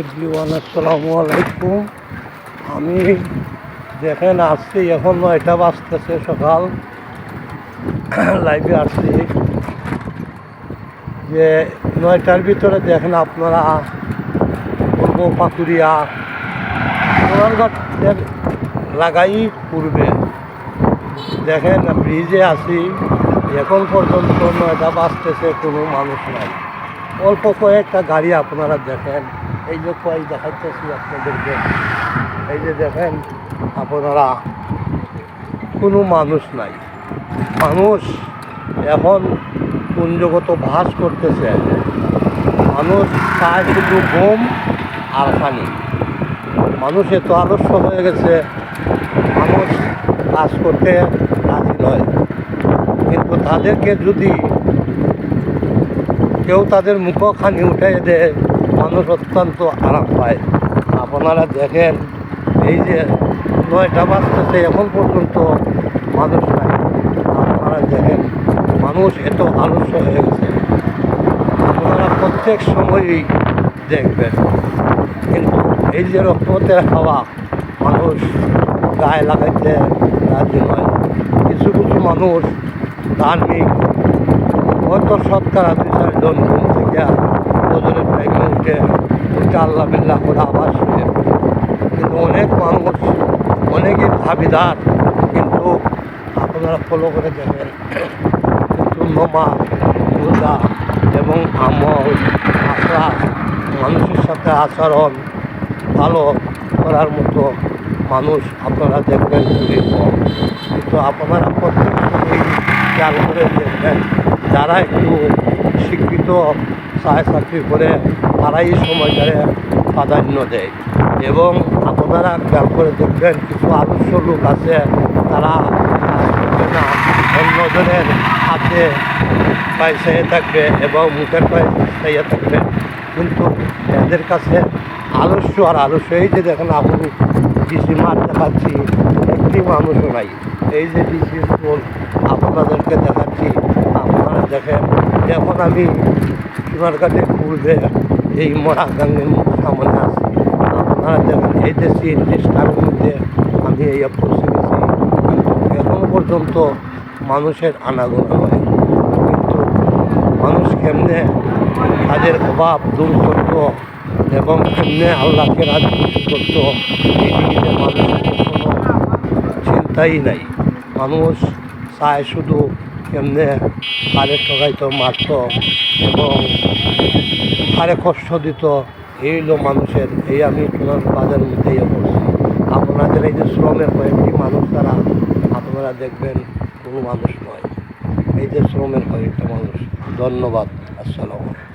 Everyone আসসালামু আলাইকুম। আমি দেখেন আসছি এখন 9টা বাজতেছে সকাল। লাইভে আসছি যে 9টার ভিতরে দেখেন আপনারা পূর্ব পাকুড়িয়া সোনারঘাটের লাগাই পূর্বে দেখেন ব্রিজে আছি। এখন পর্যন্ত 9টা বাজতেছে, কোনো মানুষ নাই। অল্প কয়েকটা গাড়ি আপনারা দেখেন, এই যে কয়েক দেখাইতেছি আপনাদেরকে, এই যে দেখেন আপনারা, কোনো মানুষ নাই। মানুষ এখন কোন জগত বাস করতেছে, মানুষ চায় শুধু ঘুম আর পানি। মানুষ এত আলস্য হয়ে গেছে, মানুষ কাজ করতে রাজি নয়। কিন্তু তাদেরকে যদি কেউ তাদের মুখখানি উঠাই দেয়, মানুষ অত্যন্ত আরাম পায়। আপনারা দেখেন এই যে 9টা বাজতেছে, এখন পর্যন্ত মানুষ নাই। আপনারা দেখেন মানুষ এত আলস্য হয়ে গেছে, আপনারা প্রত্যেক সময়ই দেখবেন। কিন্তু এই যে রহমতের হাওয়া, মানুষ গায়ে লাগাইতে রাজি নয়। কিছু কিছু মানুষ ধার্মিক, হয়তো শতকরা 2-4 জন ঘুম থেকে ওজনের টাইমে উঠে আল্লাহ বিল্লাহ করে আবার শুয়ে। কিন্তু অনেক মানুষ, অনেকে ভাবিদার, কিন্তু আপনারা ফলো করে দেখেন কিন্তু নমাজ, রোজা এবং আমল, আখলাক, মানুষের সাথে আচরণ ভালো করার মতো মানুষ আপনারা দেখবেন খুবই কম। কিন্তু আপনারা প্রত্যেক সময়ই খেয়াল করে দেখবেন, যারা একটু শিক্ষিত, চাকরি করে, তারাই এই সময়টারে প্রাধান্য দেয়। এবং আপনারা খেয়াল করে দেখবেন কিছু আদর্শ লোক আছে, তারা না অন্যজনের হাতে পায়ে থাকবে এবং মুখের পায়ে চাইয়ে থাকবে। কিন্তু এদের কাছে আলস্য আর আলস্য। এই যে দেখেন আপনি ডিসি মাঠ দেখাচ্ছি, একটি মানুষও নাই। এই যে ডিসি স্কুল আপনাদেরকে দেখাচ্ছি, আপনারা দেখেন। এখন আমি সোনারঘাটের পূর্বে এই মরা গাঙ্গের সামনে আছি। আপনারা দেখেন এই যে সিএনজিটার মধ্যে আমি এই পৌঁছে গেছি, কিন্তু এখনও পর্যন্ত মানুষের আনাগোনা নয়। কিন্তু মানুষ কেমনে তাদের অভাব দূর করত এবং কেমনে আল্লাহকে রাজি খুশি করত, এই দিকে মানুষের কোনো চিন্তাই নাই। মানুষ চায় শুধু কেমনে কারে ঠকাইতো, মারত এবং কারে কষ্ট দিত। এই হলো মানুষের। এই আমি বাজারের মধ্যেই বলছি। আপনাদের এই যে শ্রমের কয়েকটি মানুষ, তারা আপনারা দেখবেন কোনো মানুষ নয়। এই যে শ্রমের কয়েকটা মানুষ। ধন্যবাদ। আসসালামু আলাইকুম।